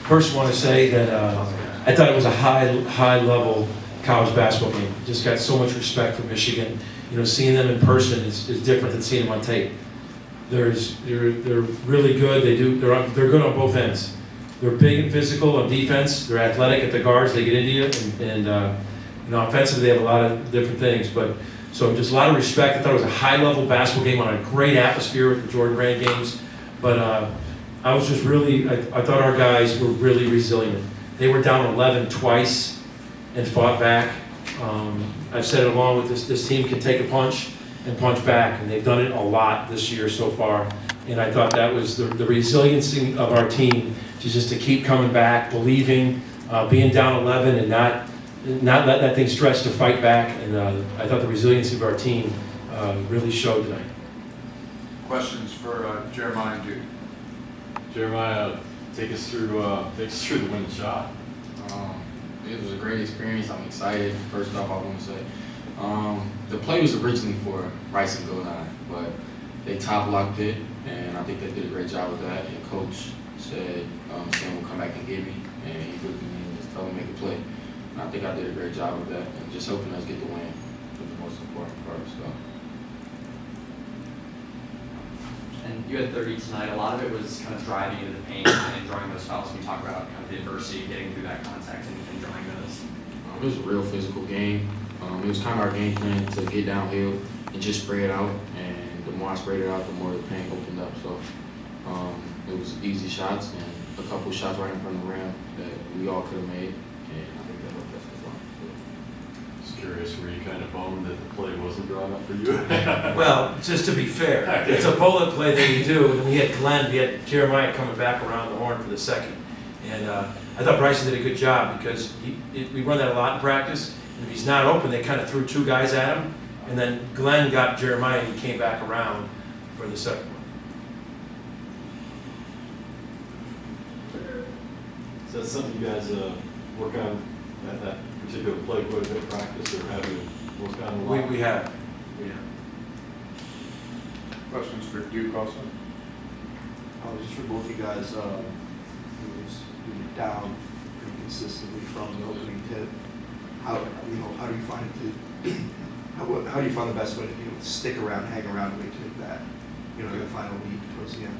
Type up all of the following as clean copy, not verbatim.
first want to say that I thought it was a high level college basketball game. Just got so much respect for Michigan. You know, seeing them in person is different than seeing them on tape. They're really good. They're good on both ends. They're big and physical on defense. They're athletic at the guards. They get into you, and you know, offensively they have a lot of different things. But so just a lot of respect. I thought it was a high-level basketball game on a great atmosphere with the Jordan Brand games. But I was just really, I thought our guys were really resilient. They were down 11 twice and fought back. I've said it along with this team can take a punch and punch back, and they've done it a lot this year so far. And I thought that was the resiliency of our team to keep coming back, believing, being down 11 and not let that thing stretch to fight back. And I thought the resiliency of our team really showed tonight. Questions for Jeremiah and Duke? Jeremiah, take us through the winning shot. It was a great experience. I'm excited. First off, I want to say the play was originally for Rice and Goodine, but they top locked it, and I think they did a great job with that. And Coach said Sam will come back and get me, and he looked at me and just told me to make a play. And I think I did a great job with that, and just hoping us get the win was the most important part. So. And you had 30 tonight. A lot of it was kind of driving into the paint and drawing those fouls. Can you talk about kind of the adversity, getting through that contact and drawing those? It was a real physical game. It was kind of our game plan to get downhill and just spray it out. And the more I sprayed it out, the more the paint opened up. So it was easy shots and a couple shots right in front of the rim that we all could have made. And I think that helped us as well. Just curious, were you kind of bummed that the play wasn't drawn up for you? Well, just to be fair, it's a bullet play that you do, and we had Jeremiah coming back around the horn for the second. And I thought Bryson did a good job because we run that a lot in practice. And if he's not open, they kind of threw two guys at him. And then Glenn got Jeremiah and he came back around for the second one. Is that something you guys work on at that particular play quite a bit of practice, or have you worked on a lot? We have. Questions for Duke also? Just for both you guys, you were down pretty consistently from the opening tip. How do you find how do you find the best way to stick around, hang around, and wait to hit that the final lead towards the end?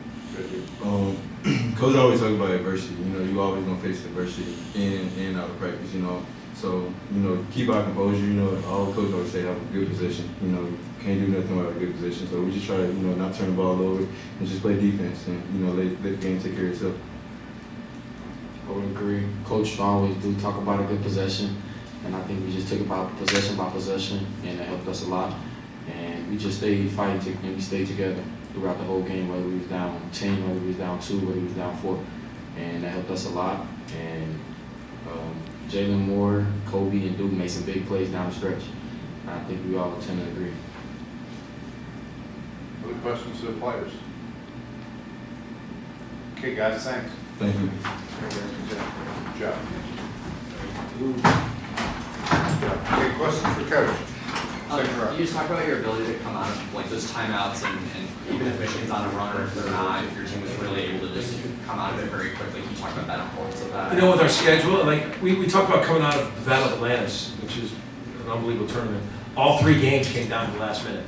Coach always talk about adversity. You always gonna face adversity in and out of practice. So keep our composure. All the coach always say have a good position. Can't do nothing without a good position. So we just try to not turn the ball over and just play defense and let the game take care of itself. I would agree. Coach always do talk about a good possession, and I think we just took about possession by possession, and it helped us a lot. And we just stayed fighting and we stayed together throughout the whole game, whether we was down 10, whether we was down 2, whether we was down 4, and that helped us a lot. And Jalen Moore, Kobe, and Duke made some big plays down the stretch. And I think we all tend to agree. Other questions to the players? Okay, guys, thanks. Thank you. Good job. Okay, questions for Coach? Can you just talk about your ability to come out of like those timeouts and even if Michigan's on a run or if they're not, if your team was really able to just come out of it very quickly? Can you talk about that importance of that? With our schedule, like we talk about coming out of the Battle of Atlantis, which is an unbelievable tournament. All 3 games came down to the last minute,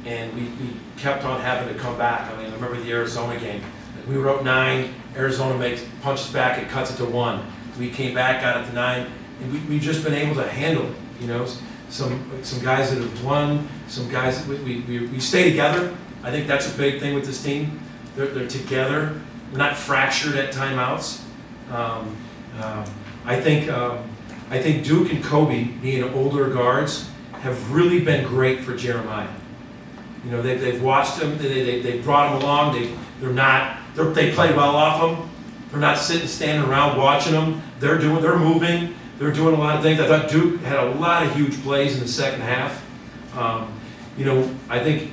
and we kept on having to come back. I remember the Arizona game. We were up 9. Arizona punches back and cuts it to 1. We came back, got it to 9, and we've just been able to handle it. Some guys that have won, some guys we stay together. I think that's a big thing with this team. They're together. We're not fractured at timeouts. I think Duke and Kobe, being older guards, have really been great for Jeremiah. They've watched him. They brought him along. They play well off him. They're not standing around watching them. They're moving. They're doing a lot of things. I thought Duke had a lot of huge plays in the second half. I think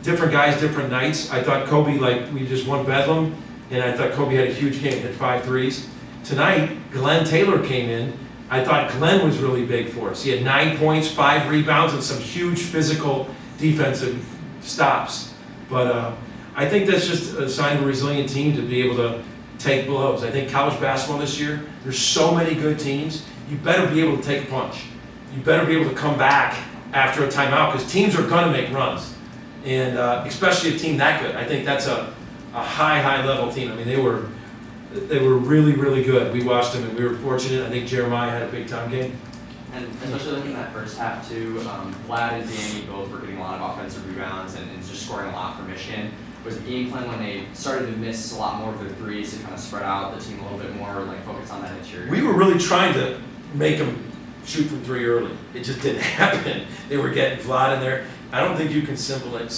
different guys, different nights. I thought Kobe, we just won Bedlam, and I thought Kobe had a huge game, hit 5 threes. Tonight, Glenn Taylor came in. I thought Glenn was really big for us. He had 9 points, 5 rebounds, and some huge physical defensive stops. But I think that's just a sign of a resilient team to be able to take blows. I think college basketball this year, there's so many good teams, you better be able to take a punch. You better be able to come back after a timeout because teams are going to make runs. And especially a team that good. I think that's a high level team. I mean, they were really, really good. We watched them and we were fortunate. I think Jeremiah had a big time game. And especially looking at that first half too, Vlad and Danny both were getting a lot of offensive rebounds and just scoring a lot for Michigan. Was the game plan when they started to miss a lot more of their threes to kind of spread out the team a little bit more, like focus on that interior? We were really trying to make them shoot from three early. It just didn't happen. They were getting Vlad in there. I don't think you can simulate.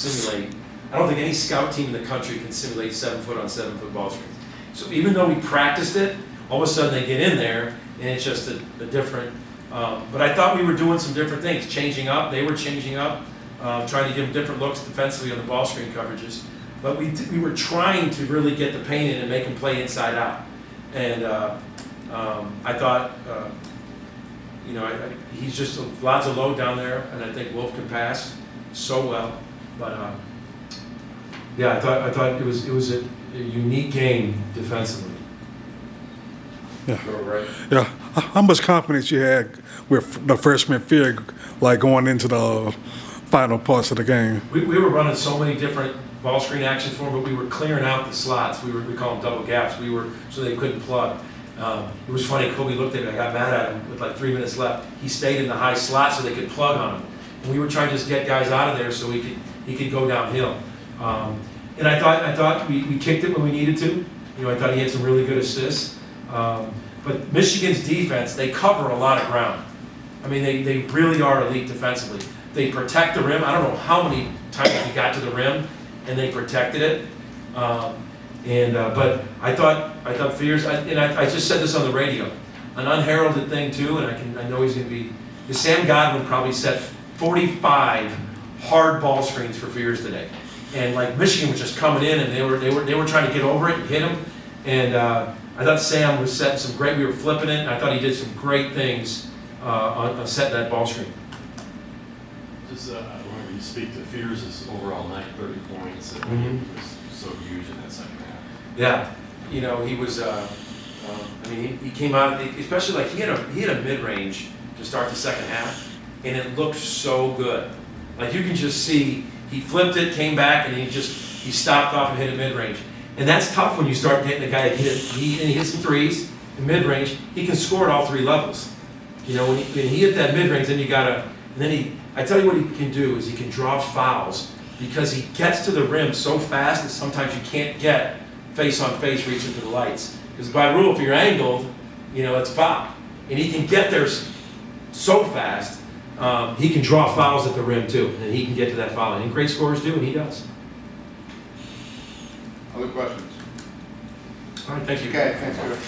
I don't think any scout team in the country can simulate 7-foot on 7-foot ball screens. So even though we practiced it, all of a sudden they get in there and it's just a different. But I thought we were doing some different things, changing up. They were changing up, trying to give them different looks defensively on the ball screen coverages. But we were trying to really get the paint in and make them play inside out. And I thought, he's just lots of load down there, and I think Wolf can pass so well. But yeah, I thought it was a unique game defensively. Yeah. How much confidence you had with the freshman field, like going into the final parts of the game? We were running so many different ball screen actions for them, but we were clearing out the slots. We call them double gaps. So they couldn't plug. It was funny. Kobe looked at me. I got mad at him with like 3 minutes left. He stayed in the high slot so they could plug on him. And we were trying to just get guys out of there so he could go downhill. And I thought we kicked it when we needed to. I thought he had some really good assists. But Michigan's defense, they cover a lot of ground. I mean, they really are elite defensively. They protect the rim. I don't know how many times we got to the rim and they protected it. But I thought Fears, and I just said this on the radio, an unheralded thing too, and I know he's going to be. Sam Godwin probably set 45 hard ball screens for Fears today, and like Michigan was just coming in and they were trying to get over it and hit him, and I thought Sam was setting some great. We were flipping it, and I thought he did some great things on setting that ball screen. Just whenever you speak to Fears' overall night, 30 points, and Mhm. he was so huge in that second half. Yeah, he was. He came out, especially like he had a mid range to start the second half, and it looked so good. Like you can just see he flipped it, came back, and he stopped off and hit a mid range, and that's tough when you start getting a guy that he hit some threes in mid range. He can score at all three levels. When he hit that mid range, then you gotta, and then I tell you what he can do is he can draw fouls because he gets to the rim so fast that sometimes you can't get face on face reaching for the lights. Because by rule, if you're angled, it's foul. And he can get there so fast, he can draw fouls at the rim too, and he can get to that foul. And great scorers do, and he does. Other questions? All right, thank you. Okay, thanks, Coach.